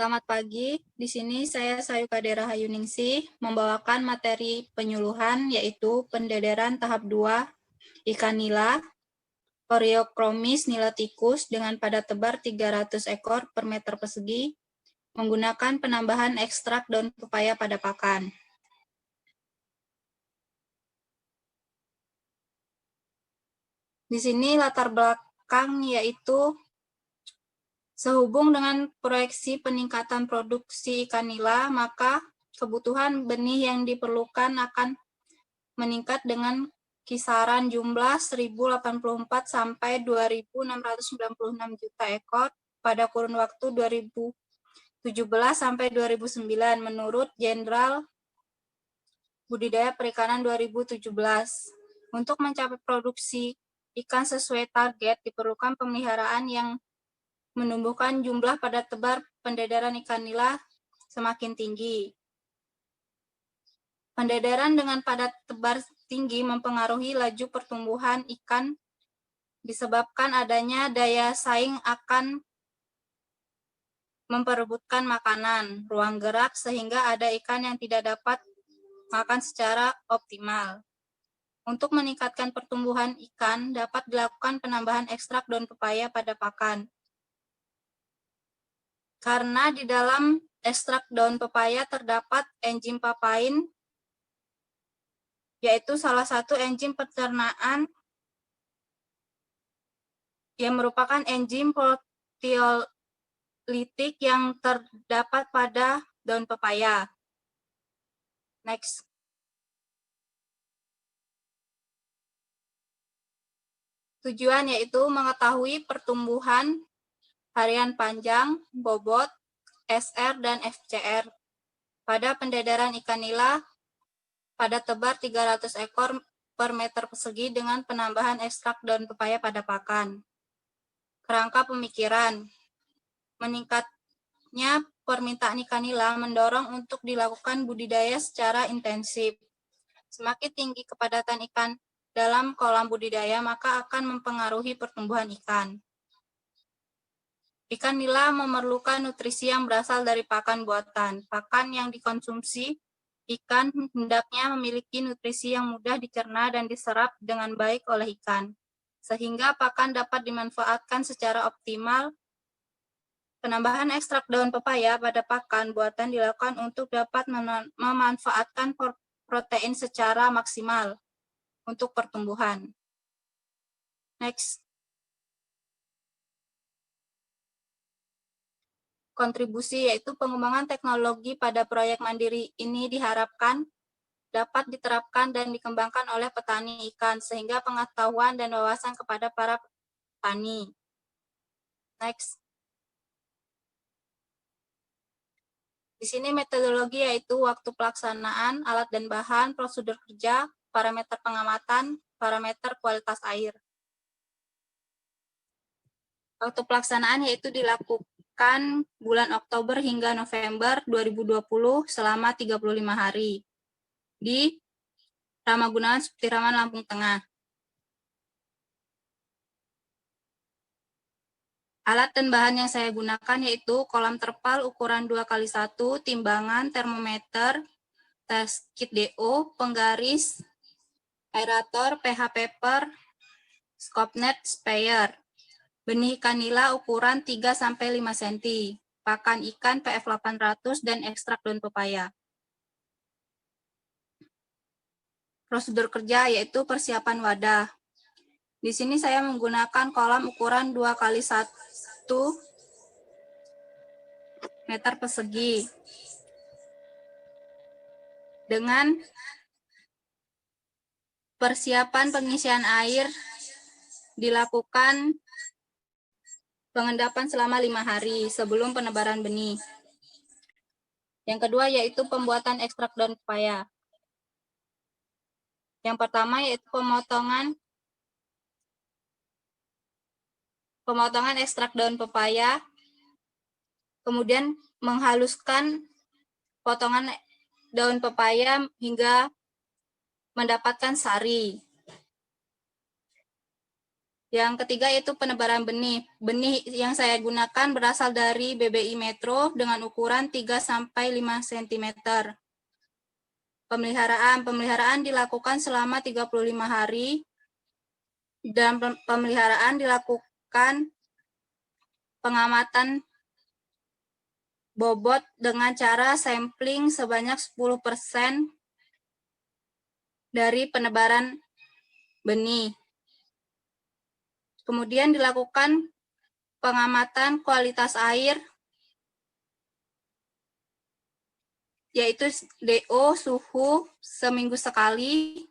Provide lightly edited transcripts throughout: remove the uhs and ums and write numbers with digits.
Selamat pagi, di sini saya Sayuka Dera Hayuningsih membawakan materi penyuluhan yaitu pendederan tahap 2 ikan nila, Oreochromis niloticus dengan padat tebar 300 ekor per meter persegi menggunakan penambahan ekstrak daun pepaya pada pakan. Di sini latar belakang yaitu sehubung dengan proyeksi peningkatan produksi ikan nila, maka kebutuhan benih yang diperlukan akan meningkat dengan kisaran jumlah 1.084 sampai 2.696 juta ekor pada kurun waktu 2017 sampai 2009 menurut Jenderal Budidaya Perikanan 2017. Untuk mencapai produksi ikan sesuai target diperlukan pemeliharaan yang menumbuhkan jumlah padat tebar pendederan ikan nila semakin tinggi. Pendederan dengan padat tebar tinggi mempengaruhi laju pertumbuhan ikan disebabkan adanya daya saing akan memperebutkan makanan, ruang gerak, sehingga ada ikan yang tidak dapat makan secara optimal. Untuk meningkatkan pertumbuhan ikan, dapat dilakukan penambahan ekstrak daun pepaya pada pakan. Karena di dalam ekstrak daun pepaya terdapat enzim papain, yaitu salah satu enzim pencernaan yang merupakan enzim proteolitik yang terdapat pada daun pepaya. Next. Tujuan yaitu mengetahui pertumbuhan harian panjang, bobot, SR, dan FCR pada pendederan ikan nila pada tebar 300 ekor per meter persegi dengan penambahan ekstrak daun pepaya pada pakan. Kerangka pemikiran, meningkatnya permintaan ikan nila mendorong untuk dilakukan budidaya secara intensif. Semakin tinggi kepadatan ikan dalam kolam budidaya, maka akan mempengaruhi pertumbuhan ikan. Ikan nila memerlukan nutrisi yang berasal dari pakan buatan. Pakan yang dikonsumsi ikan hendaknya memiliki nutrisi yang mudah dicerna dan diserap dengan baik oleh ikan, sehingga pakan dapat dimanfaatkan secara optimal. Penambahan ekstrak daun pepaya pada pakan buatan dilakukan untuk dapat memanfaatkan protein secara maksimal untuk pertumbuhan. Next. Kontribusi yaitu pengembangan teknologi pada proyek mandiri ini diharapkan dapat diterapkan dan dikembangkan oleh petani ikan sehingga pengetahuan dan wawasan kepada para petani. Next. Di sini metodologi yaitu waktu pelaksanaan, alat dan bahan, prosedur kerja, parameter pengamatan, parameter kualitas air. Waktu pelaksanaan yaitu dilakukan bulan Oktober hingga November 2020 selama 35 hari di Ramagunawan Suptiraman, Lampung Tengah. Alat dan bahan yang saya gunakan yaitu kolam terpal ukuran 2x1, timbangan, termometer, tes kit DO, penggaris, aerator, pH paper, scope net, sprayer. Benih ikan nila ukuran 3-5 cm, pakan ikan PF 800 dan ekstrak daun pepaya. Prosedur kerja yaitu persiapan wadah. Di sini saya menggunakan kolam ukuran 2x1 meter persegi dengan persiapan pengisian air dilakukan pengendapan selama 5 hari sebelum penebaran benih. Yang kedua yaitu pembuatan ekstrak daun pepaya. Yang pertama yaitu pemotongan ekstrak daun pepaya, kemudian menghaluskan potongan daun pepaya hingga mendapatkan sari. Yang ketiga yaitu penebaran benih. Benih yang saya gunakan berasal dari BBI Metro dengan ukuran 3-5 cm. Pemeliharaan dilakukan selama 35 hari dan pemeliharaan dilakukan pengamatan bobot dengan cara sampling sebanyak 10% dari penebaran benih. Kemudian dilakukan pengamatan kualitas air, yaitu DO, suhu, seminggu sekali,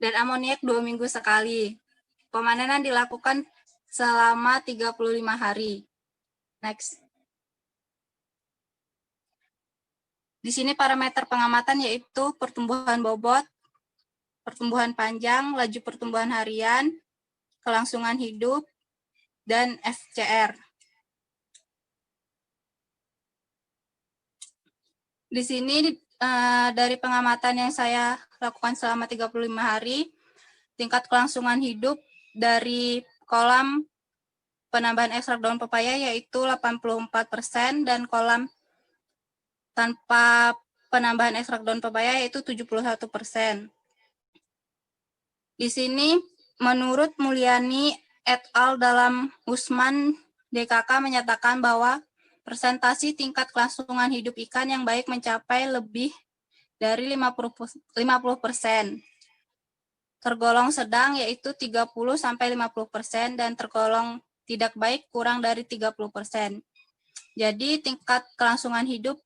dan amoniak 2 minggu sekali. Pemanenan dilakukan selama 35 hari. Next. Di sini parameter pengamatan yaitu pertumbuhan bobot, pertumbuhan panjang, laju pertumbuhan harian, kelangsungan hidup, dan FCR. Di sini dari pengamatan yang saya lakukan selama 35 hari, tingkat kelangsungan hidup dari kolam penambahan ekstrak daun pepaya yaitu 84% dan kolam tanpa penambahan ekstrak daun pepaya yaitu 71%. Di sini menurut Mulyani et al. Dalam Usman DKK menyatakan bahwa persentasi tingkat kelangsungan hidup ikan yang baik mencapai lebih dari 50%. Tergolong sedang yaitu 30-50% dan tergolong tidak baik kurang dari 30%. Jadi tingkat kelangsungan hidup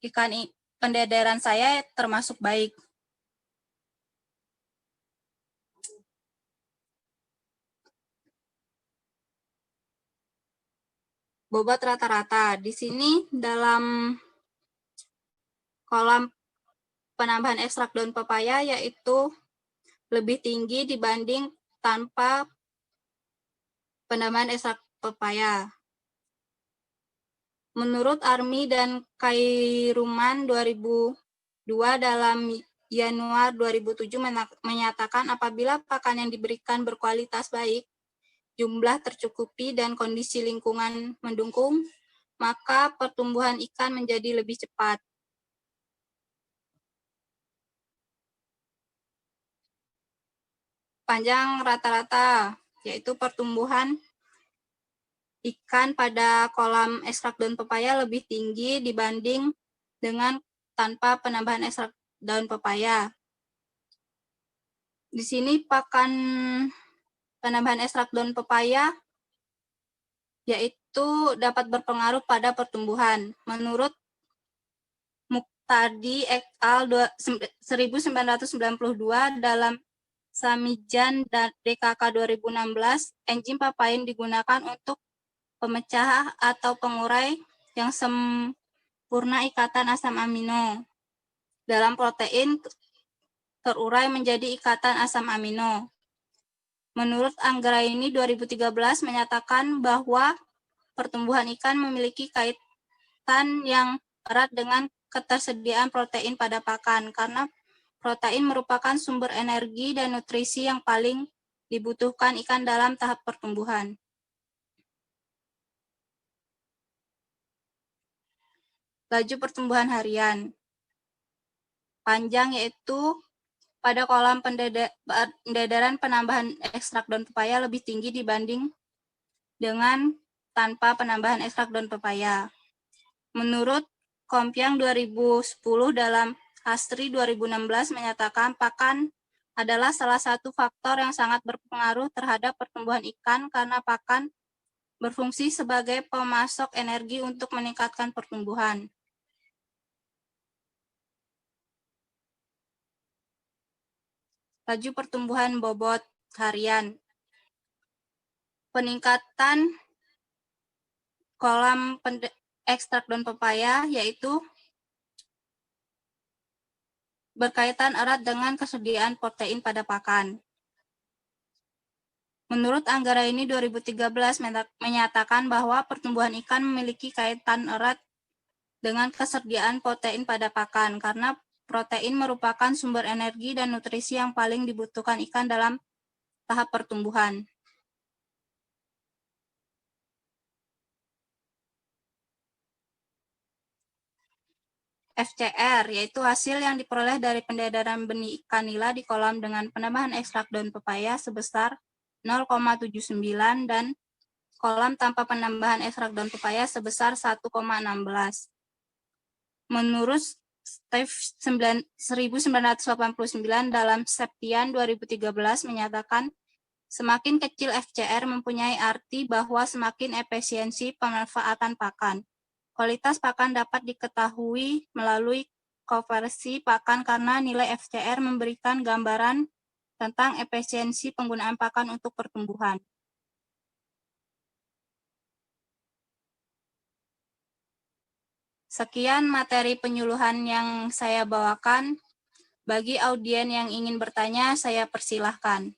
ikan pendederan saya termasuk baik. Bobot rata-rata. Di sini dalam kolam penambahan ekstrak daun pepaya yaitu lebih tinggi dibanding tanpa penambahan ekstrak pepaya. Menurut Army dan Kairuman 2002 dalam Januari 2007 menyatakan apabila pakan yang diberikan berkualitas baik, jumlah tercukupi dan kondisi lingkungan mendukung, maka pertumbuhan ikan menjadi lebih cepat. Panjang rata-rata, yaitu pertumbuhan ikan pada kolam ekstrak daun pepaya lebih tinggi dibanding dengan tanpa penambahan ekstrak daun pepaya. Di sini pakan penambahan ekstrak daun pepaya yaitu dapat berpengaruh pada pertumbuhan. Menurut Muqtadi et al. 1992 dalam Samijan dan DKK 2016, enzim papain digunakan untuk pemecah atau pengurai yang sempurna ikatan asam amino dalam protein terurai menjadi ikatan asam amino. Menurut Anggraini 2013 menyatakan bahwa pertumbuhan ikan memiliki kaitan yang erat dengan ketersediaan protein pada pakan karena protein merupakan sumber energi dan nutrisi yang paling dibutuhkan ikan dalam tahap pertumbuhan. Laju pertumbuhan harian. Panjang yaitu pada kolam pendederan penambahan ekstrak daun pepaya lebih tinggi dibanding dengan tanpa penambahan ekstrak daun pepaya. Menurut Kompiang 2010 dalam Hastri 2016 menyatakan pakan adalah salah satu faktor yang sangat berpengaruh terhadap pertumbuhan ikan karena pakan berfungsi sebagai pemasok energi untuk meningkatkan pertumbuhan. Laju pertumbuhan bobot harian. Peningkatan kolam ekstrak daun pepaya yaitu berkaitan erat dengan kesediaan protein pada pakan. Menurut Anggraini 2013 menyatakan bahwa pertumbuhan ikan memiliki kaitan erat dengan kesediaan protein pada pakan karena protein merupakan sumber energi dan nutrisi yang paling dibutuhkan ikan dalam tahap pertumbuhan. FCR, yaitu hasil yang diperoleh dari pendedaran benih ikan nila di kolam dengan penambahan ekstrak daun pepaya sebesar 0,79 dan kolam tanpa penambahan ekstrak daun pepaya sebesar 1,16. Menurut Steve 1989 dalam Septian 2013 menyatakan, semakin kecil FCR mempunyai arti bahwa semakin efisiensi pemanfaatan pakan. Kualitas pakan dapat diketahui melalui konversi pakan karena nilai FCR memberikan gambaran tentang efisiensi penggunaan pakan untuk pertumbuhan. Sekian materi penyuluhan yang saya bawakan. Bagi audien yang ingin bertanya, saya persilahkan.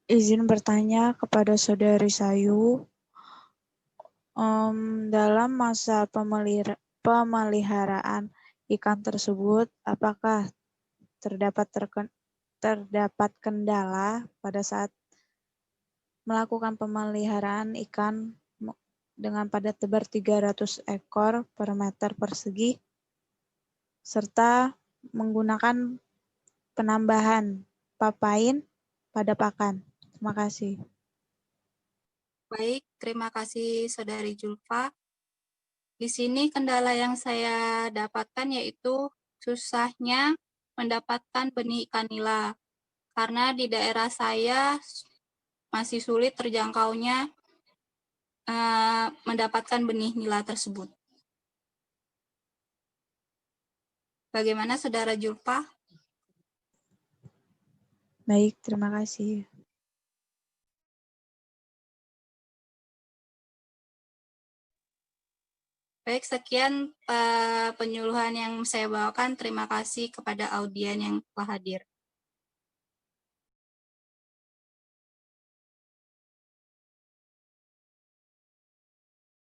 Izin bertanya kepada Saudari Sayu, dalam masa pemeliharaan ikan tersebut, apakah terdapat kendala pada saat melakukan pemeliharaan ikan dengan padat tebar 300 ekor per meter persegi, serta menggunakan penambahan papain pada pakan? Terima kasih. Baik, terima kasih Saudari Julfa. Di sini kendala yang saya dapatkan yaitu susahnya mendapatkan benih ikan nila. Karena di daerah saya masih sulit terjangkaunya mendapatkan benih nila tersebut. Bagaimana Saudara Julfa? Baik, terima kasih. Baik, sekian penyuluhan yang saya bawakan. Terima kasih kepada audien yang telah hadir.